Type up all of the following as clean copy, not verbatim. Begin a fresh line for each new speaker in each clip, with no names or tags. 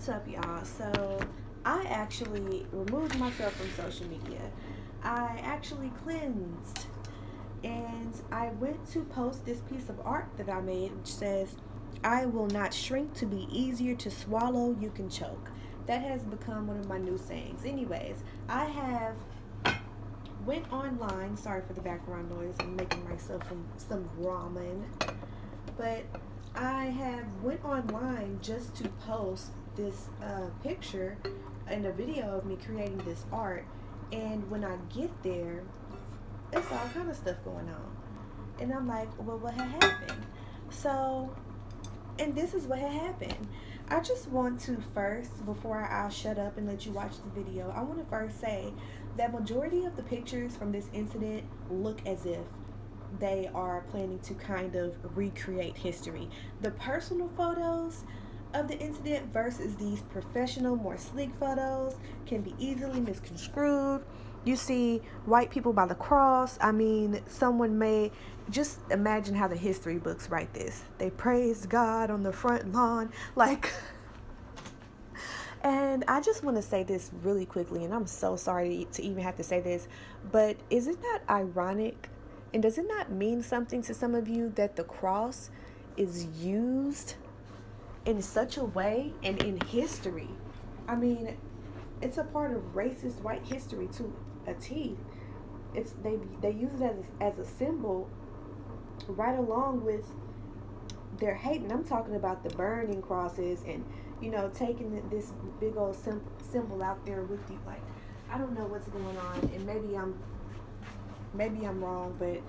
What's up, y'all? So I actually removed myself from social media. I actually cleansed, and I went to post this piece of art that I made, which says, "I will not shrink to be easier to swallow, you can choke." That has become one of my new sayings. Anyways, I have went online. Sorry for the background noise. I'm making myself some ramen. But I have went online just to post this picture and a video of me creating this art. And when I get there, it's all kind of stuff going on. And I'm like, well, what had happened? So, and this is what had happened. I just want to first, before I shut up and let you watch the video, I want to first say that majority of the pictures from this incident look as if they are planning to kind of recreate history. The personal photos of the incident versus these professional, more sleek photos can be easily misconstrued. You see white people by the cross. I mean, someone may just imagine how the history books write this. They praised God on the front lawn. And I just want to say this really quickly, and I'm so sorry to even have to say this, but is it not ironic, and does it not mean something to some of you that the cross is used in such a way and in history? I mean, it's a part of racist white history to a T. They use it as a symbol right along with their hate. And I'm talking about the burning crosses and, taking this big old symbol out there with you. Like, I don't know what's going on, and maybe I'm wrong, but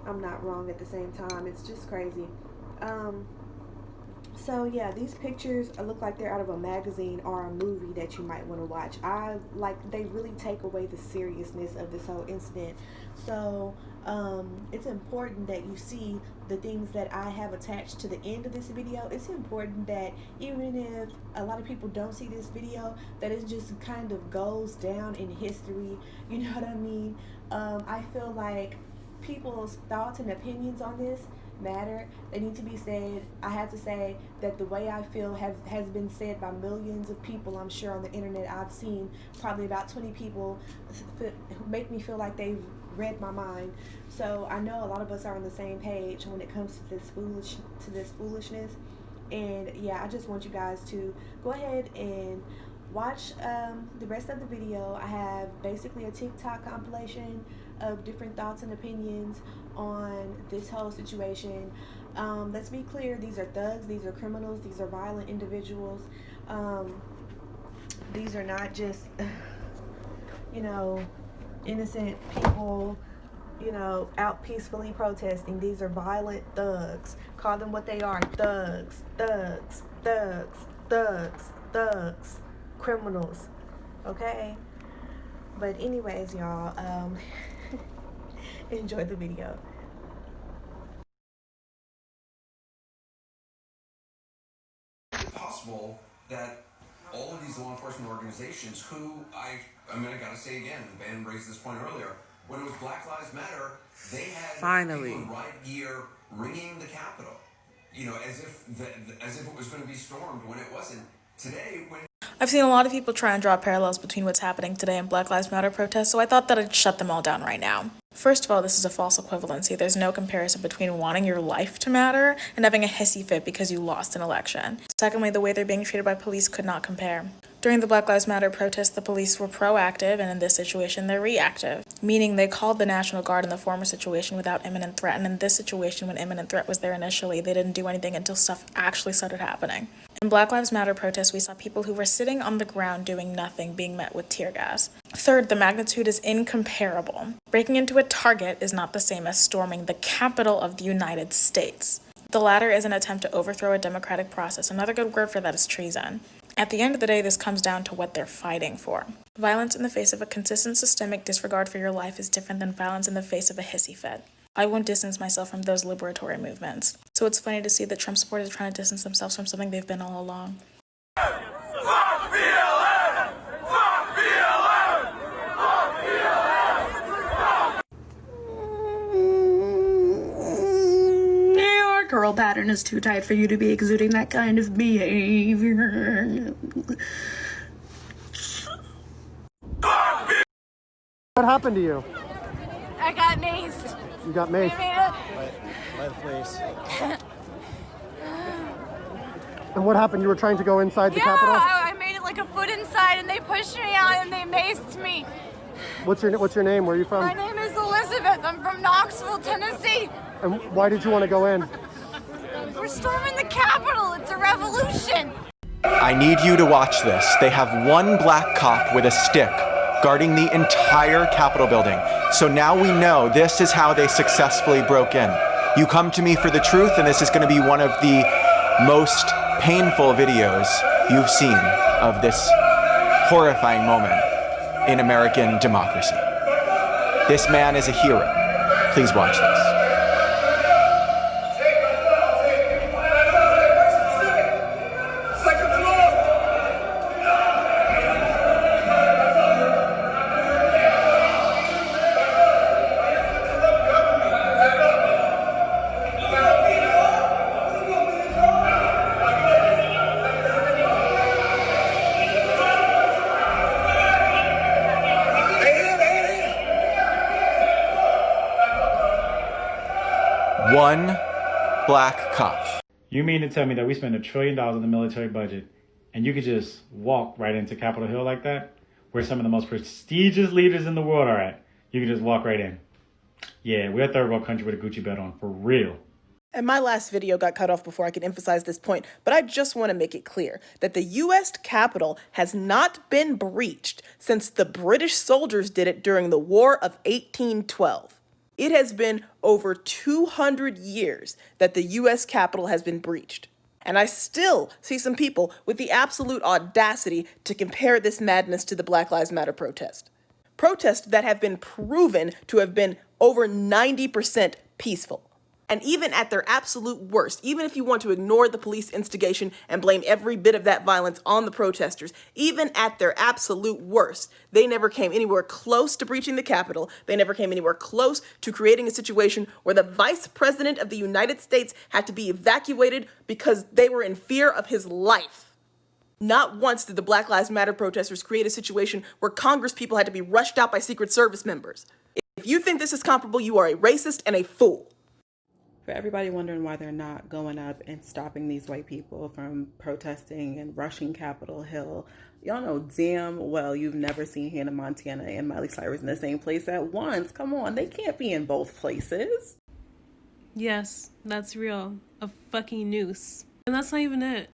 I'm not wrong at the same time. It's just crazy. So yeah, these pictures look like they're out of a magazine or a movie that you might want to watch. They really take away the seriousness of this whole incident. So it's important that you see the things that I have attached to the end of this video. It's important that even if a lot of people don't see this video, that it just kind of goes down in history. You know what I mean? I feel like people's thoughts and opinions on this matter. They need to be said. I have to say that the way I feel has been said by millions of people. I'm sure on the internet I've seen probably about 20 people make me feel like they've read my mind. So I know a lot of us are on the same page when it comes to this foolishness. And yeah, I just want you guys to go ahead and watch the rest of the video. I have basically a TikTok compilation of different thoughts and opinions on this whole situation. Let's be clear, these are thugs, these are criminals, these are violent individuals. These are not just innocent people out peacefully protesting. These are violent thugs. Call them what they are: thugs, criminals. Okay, but anyways, y'all, enjoy the video.
Possible that all of these law enforcement organizations who I gotta say again, Ben raised this point earlier, when it was Black Lives Matter, they had people in riot gear ringing the Capitol, as if it was going to be stormed when it wasn't. Today, when
I've seen a lot of people try and draw parallels between what's happening today and Black Lives Matter protests, so I thought that I'd shut them all down right now. First of all, this is a false equivalency. There's no comparison between wanting your life to matter and having a hissy fit because you lost an election. Secondly, the way they're being treated by police could not compare. During the Black Lives Matter protests, the police were proactive, and in this situation, they're reactive, meaning they called the National Guard in the former situation without imminent threat, and in this situation, when imminent threat was there initially, they didn't do anything until stuff actually started happening. In Black Lives Matter protests, we saw people who were sitting on the ground doing nothing being met with tear gas. Third, the magnitude is incomparable. Breaking into a Target is not the same as storming the capital of the United States. The latter is an attempt to overthrow a democratic process. Another good word for that is treason. At the end of the day, this comes down to what they're fighting for. Violence in the face of a consistent systemic disregard for your life is different than violence in the face of a hissy fit. I won't distance myself from those liberatory movements. So it's funny to see that Trump supporters are trying to distance themselves from something they've been all along.
Girl floral pattern is too tight for you to be exuding that kind of behavior.
What happened to you?
I got maced.
You got maced.
By the police.
And what happened? You were trying to go inside the
Yeah,
Capitol?
I made it like a foot inside and they pushed me out and they maced me.
What's your name? Where are you from?
My name is Elizabeth. I'm from Knoxville, Tennessee.
And why did you want to go in?
We're storming the Capitol. It's a revolution.
I need you to watch this. They have one black cop with a stick guarding the entire Capitol building. So now we know this is how they successfully broke in. You come to me for the truth, and this is going to be one of the most painful videos you've seen of this horrifying moment in American democracy. This man is a hero. Please watch this. One black cop.
You mean to tell me that we spend $1 trillion on the military budget and you could just walk right into Capitol Hill like that? Where some of the most prestigious leaders in the world are at. You can just walk right in. Yeah, we're a third world country with a Gucci belt on, for real.
And my last video got cut off before I could emphasize this point, but I just want to make it clear that the U.S. Capitol has not been breached since the British soldiers did it during the War of 1812. It has been over 200 years that the U.S. Capitol has been breached. And I still see some people with the absolute audacity to compare this madness to the Black Lives Matter protest. Protests that have been proven to have been over 90% peaceful. And even at their absolute worst, even if you want to ignore the police instigation and blame every bit of that violence on the protesters, even at their absolute worst, they never came anywhere close to breaching the Capitol. They never came anywhere close to creating a situation where the Vice President of the United States had to be evacuated because they were in fear of his life. Not once did the Black Lives Matter protesters create a situation where Congress people had to be rushed out by Secret Service members. If you think this is comparable, you are a racist and a fool.
For everybody wondering why they're not going up and stopping these white people from protesting and rushing Capitol Hill, y'all know damn well you've never seen Hannah Montana and Miley Cyrus in the same place at once. Come on, they can't be in both places.
Yes, that's real. A fucking noose. And that's not even it.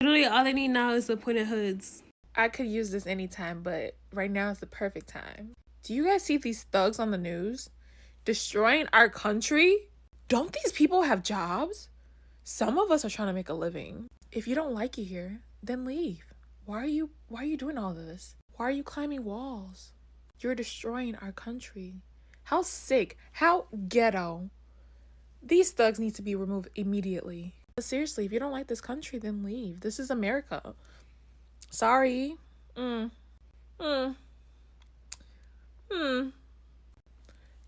Literally all they need now is the pointed hoods.
I could use this anytime, but right now is the perfect time. Do you guys see these thugs on the news? Destroying our country? Don't these people have jobs? Some of us are trying to make a living. If you don't like it here, then leave. Why are you doing all this? Why are you climbing walls? You're destroying our country. How sick, how ghetto. These thugs need to be removed immediately. But seriously, if you don't like this country, then leave. This is America. Sorry.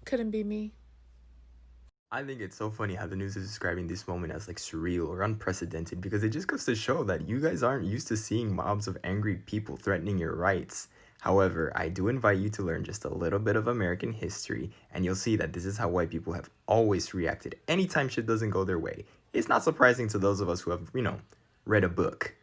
Couldn't be me.
I think it's so funny how the news is describing this moment as like surreal or unprecedented because it just goes to show that you guys aren't used to seeing mobs of angry people threatening your rights. However, I do invite you to learn just a little bit of American history and you'll see that this is how white people have always reacted anytime shit doesn't go their way. It's not surprising to those of us who have, read a book.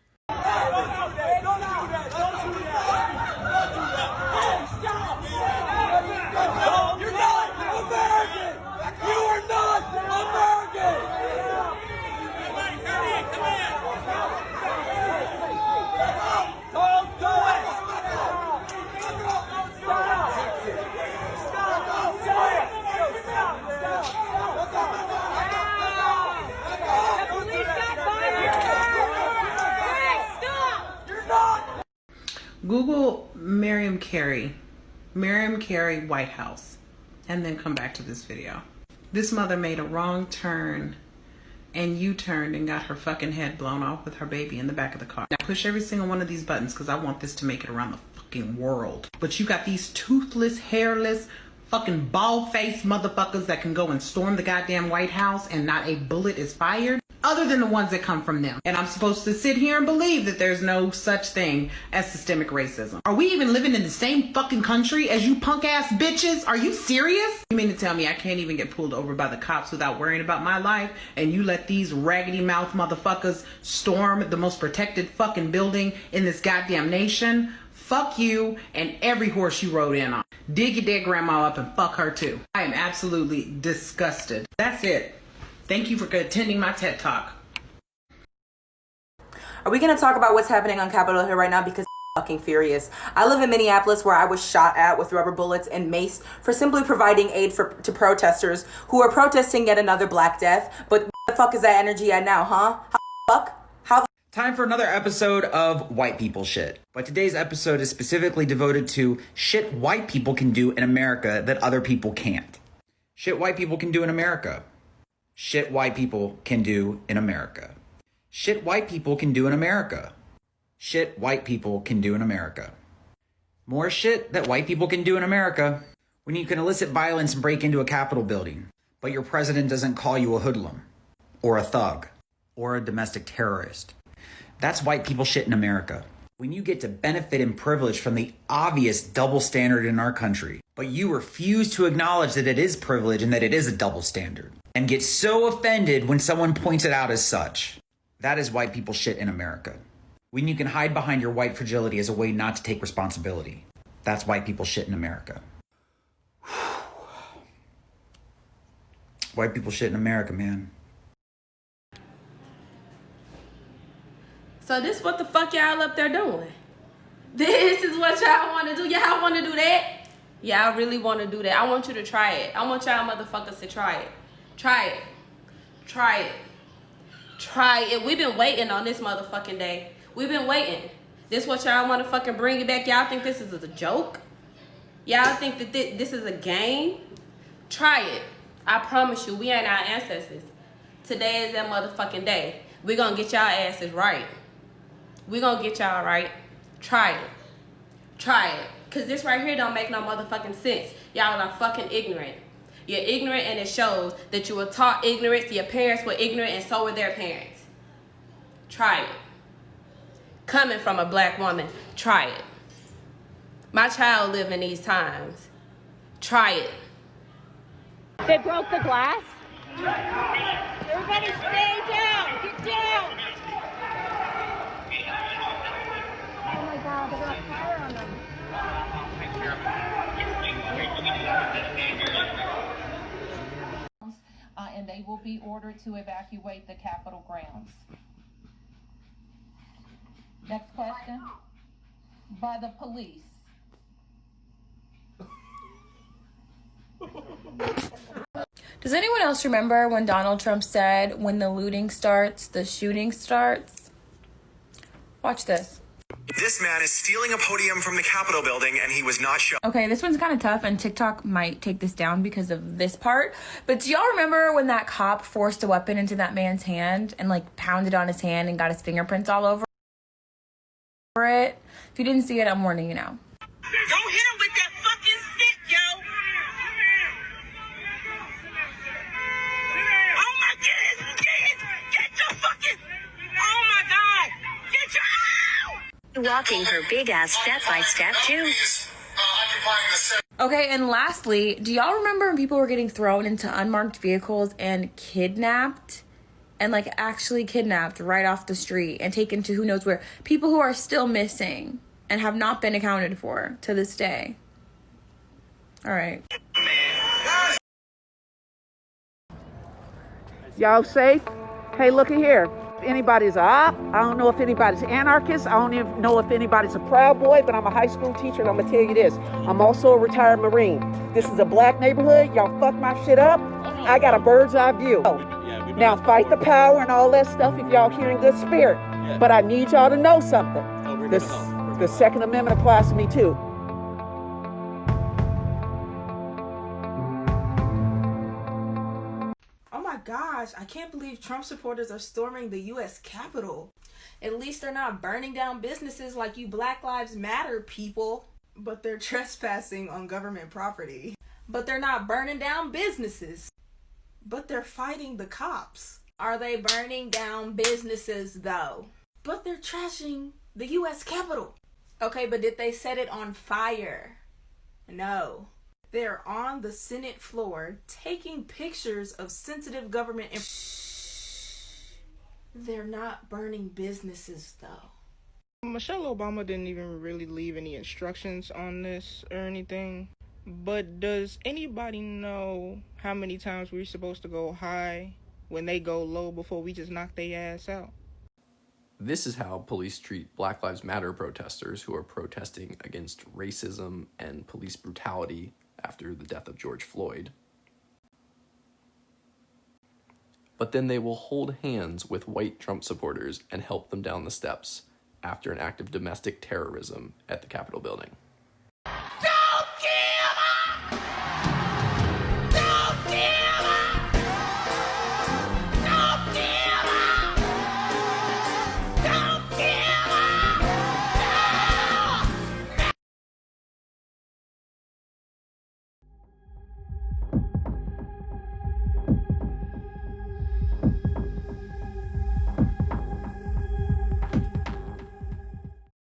Google Mariam Carey White House, and then come back to this video. This mother made a wrong turn and U-turned and got her fucking head blown off with her baby in the back of the car. Now push every single one of these buttons because I want this to make it around the fucking world. But you got these toothless, hairless, fucking bald-faced motherfuckers that can go and storm the goddamn White House and not a bullet is fired, other than the ones that come from them. And I'm supposed to sit here and believe that there's no such thing as systemic racism. Are we even living in the same fucking country as you punk-ass bitches? Are you serious? You mean to tell me I can't even get pulled over by the cops without worrying about my life, and you let these raggedy-mouth motherfuckers storm the most protected fucking building in this goddamn nation? Fuck you and every horse you rode in on. Dig your dead grandma up and fuck her too. I am absolutely disgusted. That's it. Thank you for attending my TED Talk.
Are we going to talk about what's happening on Capitol Hill right now? Because I'm fucking furious. I live in Minneapolis, where I was shot at with rubber bullets and maced for simply providing aid to protesters who are protesting yet another Black death. But where the fuck is that energy at now, huh? How the fuck? How the
Time for another episode of White People Shit. But today's episode is specifically devoted to shit white people can do in America that other people can't. Shit white people can do in America. Shit white people can do in America. Shit white people can do in America. Shit white people can do in America. More shit that white people can do in America. When you can elicit violence and break into a Capitol building, but your president doesn't call you a hoodlum, or a thug, or a domestic terrorist. That's white people shit in America. When you get to benefit and privilege from the obvious double standard in our country, but you refuse to acknowledge that it is privilege and that it is a double standard, and get so offended when someone points it out as such. That is white people shit in America. When you can hide behind your white fragility as a way not to take responsibility. That's white people shit in America. White people shit in America, man.
So this what the fuck y'all up there doing? This is what y'all want to do? Y'all want to do that? Y'all really want to do that? I want you to try it. I want y'all motherfuckers to try it. Try it. Try it. Try it. We've been waiting on this motherfucking day. We've been waiting. This what y'all want to fucking bring it back? Y'all think this is a joke? Y'all think that this is a game? Try it. I promise you, we ain't our ancestors. Today is that motherfucking day. We're gonna get y'all asses right. We're gonna get y'all right. Try it. Try it. Cause this right here don't make no motherfucking sense. Y'all are fucking ignorant. You're ignorant, and it shows that you were taught ignorance. Your parents were ignorant, and so were their parents. Try it. Coming from a Black woman, try it. My child lived in these times. Try it.
They broke the glass? Everybody stay down! Get down! Oh my god, they got fire on them.
And they will be ordered to evacuate the Capitol grounds. Next question. By the police.
Does anyone else remember when Donald Trump said, when the looting starts, the shooting starts? Watch this.
This man is stealing a podium from the Capitol building, and he was not shown.
Okay, this one's kind of tough, and TikTok might take this down because of this part. But do y'all remember when that cop forced a weapon into that man's hand and like pounded on his hand and got his fingerprints all over it? If you didn't see it, I'm warning you now.
Don't hit him with that fucking stick, yo! Oh my goodness! Get your fucking... Oh my god! Get your...
Walking her big ass step by step too.
Okay, and lastly, do y'all remember when people were getting thrown into unmarked vehicles and kidnapped? And like actually kidnapped right off the street and taken to who knows where? People who are still missing and have not been accounted for to this day. All right.
Y'all safe? Hey, looky here. If anybody's a op, I don't know if anybody's anarchist. I don't even know if anybody's a Proud Boy, but I'm a high school teacher, and I'm gonna tell you this. I'm also a retired Marine. This is a Black neighborhood. Y'all fuck my shit up. I got a bird's eye view. Now fight the power and all that stuff if y'all here in good spirit. But I need y'all to know something. The Second Amendment applies to me too.
Oh my
gosh, I can't believe Trump supporters are storming the U.S. Capitol. At least they're not burning down businesses like you Black Lives Matter people. But they're trespassing on government property. But they're not burning down businesses. But they're fighting the cops. Are they burning down businesses though? But they're trashing the U.S. Capitol. Okay, but did they set it on fire? No. They're on the Senate floor taking pictures of sensitive government They're not burning businesses though.
Michelle Obama didn't even really leave any instructions on this or anything. But does anybody know how many times we're supposed to go high when they go low before we just knock their ass out?
This is how police treat Black Lives Matter protesters who are protesting against racism and police brutality after the death of George Floyd. But then they will hold hands with white Trump supporters and help them down the steps after an act of domestic terrorism at the Capitol building.